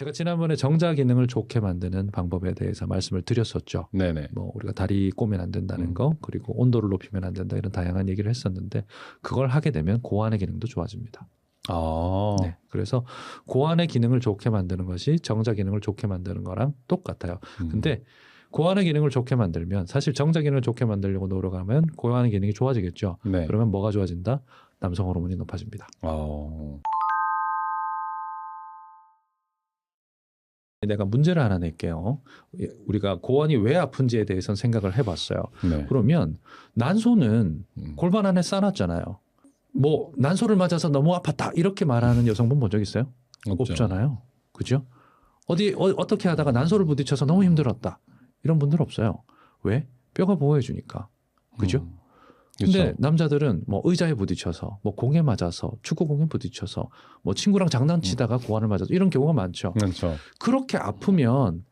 제가 지난번에 정자 기능을 좋게 만드는 방법에 대해서 말씀을 드렸었죠. 네네. 뭐 우리가 다리 꼬면 안 된다는 거, 그리고 온도를 높이면 안 된다, 이런 다양한 얘기를 했었는데, 그걸 하게 되면 고환의 기능도 좋아집니다. 아. 네, 그래서 고환의 기능을 좋게 만드는 것이 정자 기능을 좋게 만드는 거랑 똑같아요. 근데 고환의 기능을 좋게 만들면, 사실 정자 기능을 좋게 만들려고 노력하면 고환의 기능이 좋아지겠죠. 네. 그러면 뭐가 좋아진다? 남성 호르몬이 높아집니다. 내가 문제를 하나 낼게요. 우리가 고환이 왜 아픈지에 대해서는 생각을 해봤어요. 네. 그러면 난소는 골반 안에 싸놨잖아요. 뭐 난소를 맞아서 너무 아팠다 이렇게 말하는 여성분 본 적 있어요? 없죠. 없잖아요. 그죠? 어떻게 하다가 난소를 부딪혀서 너무 힘들었다, 이런 분들 없어요. 왜? 뼈가 보호해 주니까. 그죠? 근데 그렇죠. 남자들은 뭐 의자에 부딪혀서, 뭐 공에 맞아서, 축구공에 부딪혀서, 뭐 친구랑 장난치다가 고환을 맞아서, 이런 경우가 많죠. 그렇죠. 그렇게 아프면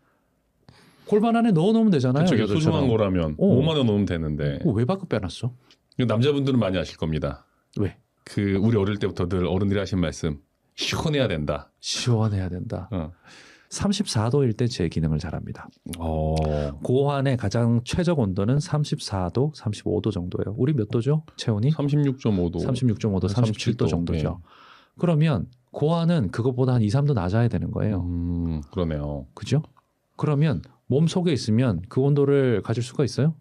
골반 안에 넣어놓으면 되잖아요. 그렇죠. 여자처럼. 소중한 거라면 5만 원 넣으면 되는데. 왜 밖에 빼놨어? 남자분들은 많이 아실 겁니다. 왜? 우리 어릴 때부터 늘 어른들이 하신 말씀. 시원해야 된다. 시원해야 된다. 34도일 때 제 기능을 잘합니다. 고환의 가장 최적 온도는 34도, 35도 정도예요. 우리 몇 도죠? 체온이? 36.5도. 36.5도, 37도 정도죠. 그러면 고환은 그것보다 한 2, 3도 낮아야 되는 거예요. 그러네요. 그죠? 그러면 몸 속에 있으면 그 온도를 가질 수가 있어요?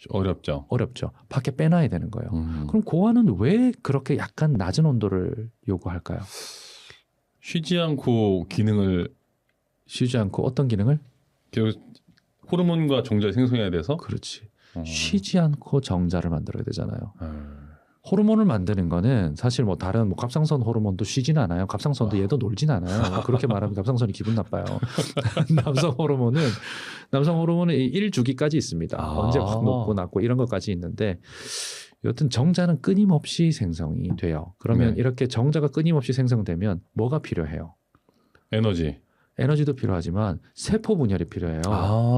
어렵죠. 어렵죠. 밖에 빼놔야 되는 거예요. 그럼 고환은 왜 그렇게 약간 낮은 온도를 요구할까요? 쉬지 않고 기능을 쉬지 않고 어떤 기능을? 호르몬과 정자를 생성해야 돼서. 그렇지. 쉬지 않고 정자를 만들어야 되잖아요. 호르몬을 만드는 거는 사실 뭐 다른 뭐 갑상선 호르몬도 쉬진 않아요. 갑상선도 얘도 놀진 않아요. 그렇게 말하면 갑상선이 기분 나빠요. 남성 호르몬은 1주기까지 있습니다. 언제 확 높고 낮고 이런 것까지 있는데, 여튼 정자는 끊임없이 생성이 돼요. 그러면 이렇게 정자가 끊임없이 생성되면 뭐가 필요해요? 에너지도 필요하지만 세포 분열이 필요해요.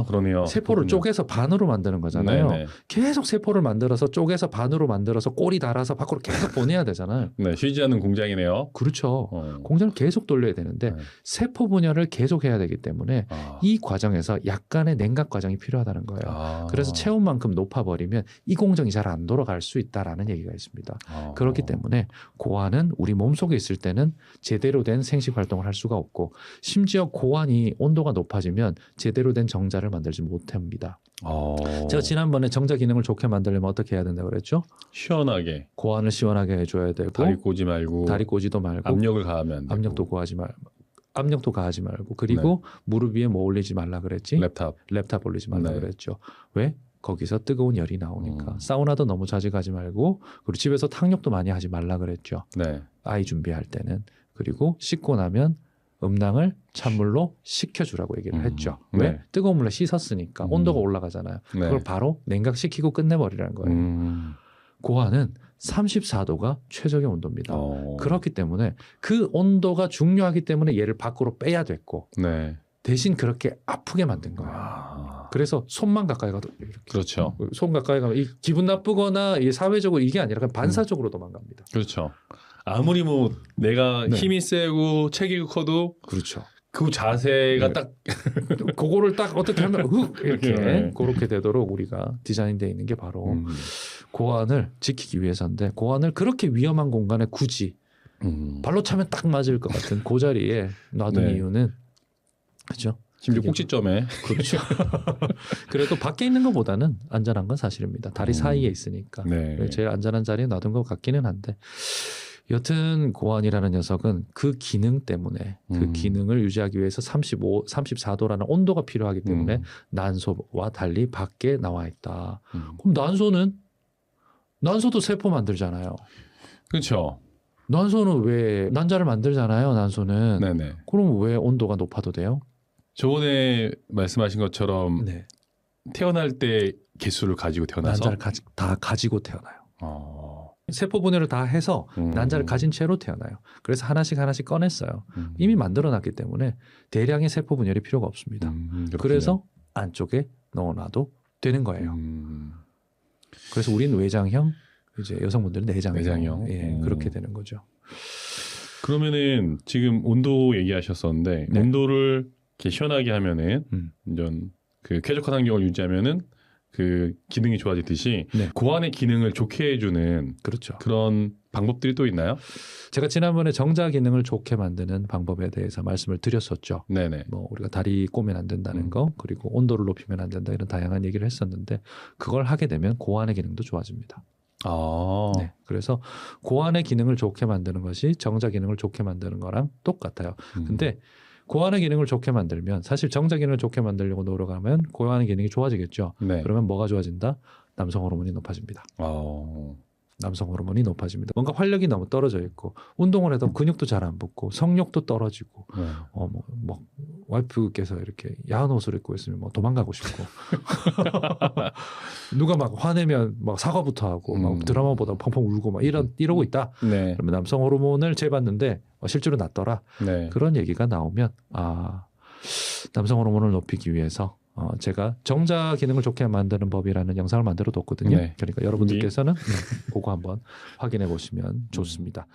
그러네요. 세포를 쪼개서 반으로 만드는 거잖아요. 네네. 계속 세포를 만들어서 쪼개서 반으로 만들어서 꼬리 달아서 밖으로 계속 보내야 되잖아요. 네, 쉬지 않는 공장이네요. 그렇죠. 공장을 계속 돌려야 되는데 세포 분열을 계속 해야 되기 때문에 이 과정에서 약간의 냉각 과정이 필요하다는 거예요. 그래서 체온만큼 높아버리면 이 공정이 잘 안 돌아갈 수 있다라는 얘기가 있습니다. 그렇기 때문에 고환은 우리 몸속에 있을 때는 제대로 된 생식 활동을 할 수가 없고, 심지어 고환이 온도가 높아지면 제대로 된 정자를 만들지 못합니다. 제가 지난번에 정자 기능을 좋게 만들려면 어떻게 해야 된다고 그랬죠? 시원하게. 고환을 시원하게 해줘야 되고, 다리 꼬지 말고. 다리 꼬지도 말고, 압력을 가하면 안 되고. 압력도 가하지 말고, 그리고 무릎 위에 뭐 올리지 말라 그랬지? 랩탑 올리지 말라 그랬죠. 왜? 거기서 뜨거운 열이 나오니까. 사우나도 너무 자주 가지 말고, 그리고 집에서 탕욕도 많이 하지 말라 그랬죠. 아이 준비할 때는. 그리고 씻고 나면 음낭을 찬물로 식혀주라고 얘기를 했죠. 왜? 뜨거운 물로 씻었으니까 온도가 올라가잖아요. 그걸 바로 냉각시키고 끝내버리라는 거예요. 고환은 34도가 최적의 온도입니다. 그렇기 때문에 그 온도가 중요하기 때문에 얘를 밖으로 빼야 됐고, 대신 그렇게 아프게 만든 거예요. 그래서 손만 가까이 가도 이렇게. 그렇죠. 손 가까이 가면 이 기분 나쁘거나 이 사회적으로 이게 아니라 그냥 반사적으로 도망갑니다. 그렇죠. 아무리 뭐 내가 힘이 세고 체격이 커도, 그렇죠. 그 자세가 딱 그거를 딱 어떻게 하면 이렇게 그렇게 되도록 우리가 디자인되어 있는 게 바로 고환을 지키기 위해서인데, 고환을 그렇게 위험한 공간에 굳이 발로 차면 딱 맞을 것 같은 그 자리에 놔둔 이유는, 그렇죠? 심지어 꼭지점에. 그렇죠. 그래도 밖에 있는 것보다는 안전한 건 사실입니다. 다리 사이에 있으니까. 제일 안전한 자리에 놔둔 것 같기는 한데, 여튼 고환이라는 녀석은 그 기능 때문에, 그 기능을 유지하기 위해서 34도라는 온도가 필요하기 때문에 난소와 달리 밖에 나와 있다. 그럼 난소도 세포 만들잖아요. 그렇죠. 난소는 왜 난자를 만들잖아요. 난소는. 그럼 왜 온도가 높아도 돼요? 저번에 말씀하신 것처럼 태어날 때 개수를 가지고 태어나서 난자를 다 가지고 태어나요. 세포 분해를 다 해서 난자를 가진 채로 태어나요. 그래서 하나씩 꺼냈어요. 이미 만들어놨기 때문에 대량의 세포 분열이 필요가 없습니다. 그래서 안쪽에 넣어놔도 되는 거예요. 그래서 우린 외장형, 이제 여성분들은 내장형. 그렇게 되는 거죠. 그러면은 지금 온도 얘기하셨었는데 네. 온도를 이렇게 시원하게 하면은 이런 그 쾌적한 환경을 유지하면은 그 기능이 좋아지듯이 네. 고안의 기능을 좋게 해주는 그렇죠. 그런 방법들이 또 있나요? 제가 지난번에 정자 기능을 좋게 만드는 방법에 대해서 말씀을 드렸었죠. 네네. 뭐 우리가 다리 꼬면 안 된다는 거, 그리고 온도를 높이면 안 된다 이런 다양한 얘기를 했었는데 그걸 하게 되면 고안의 기능도 좋아집니다. 네, 그래서 고안의 기능을 좋게 만드는 것이 정자 기능을 좋게 만드는 거랑 똑같아요. 근데 고안의 기능을 좋게 만들면 사실 정자 기능을 좋게 만들려고 노력하면 고안의 기능이 좋아지겠죠. 네. 그러면 뭐가 좋아진다? 남성 호르몬이 높아집니다. 남성 호르몬이 높아집니다. 뭔가 활력이 너무 떨어져 있고 운동을 해도 근육도 잘 안 붙고 성욕도 떨어지고 뭐 와이프께서 이렇게 야한 옷을 입고 있으면 뭐 도망가고 싶고 누가 막 화내면 막 사과부터 하고 막 드라마보다 펑펑 울고 막 이러고 있다. 네. 그러면 남성 호르몬을 재봤는데 실제로 낮더라. 네. 그런 얘기가 나오면 남성 호르몬을 높이기 위해서 제가 정자 기능을 좋게 만드는 법이라는 영상을 만들어 뒀거든요. 네. 그러니까 여러분들께서는 그거 한번 확인해 보시면 좋습니다.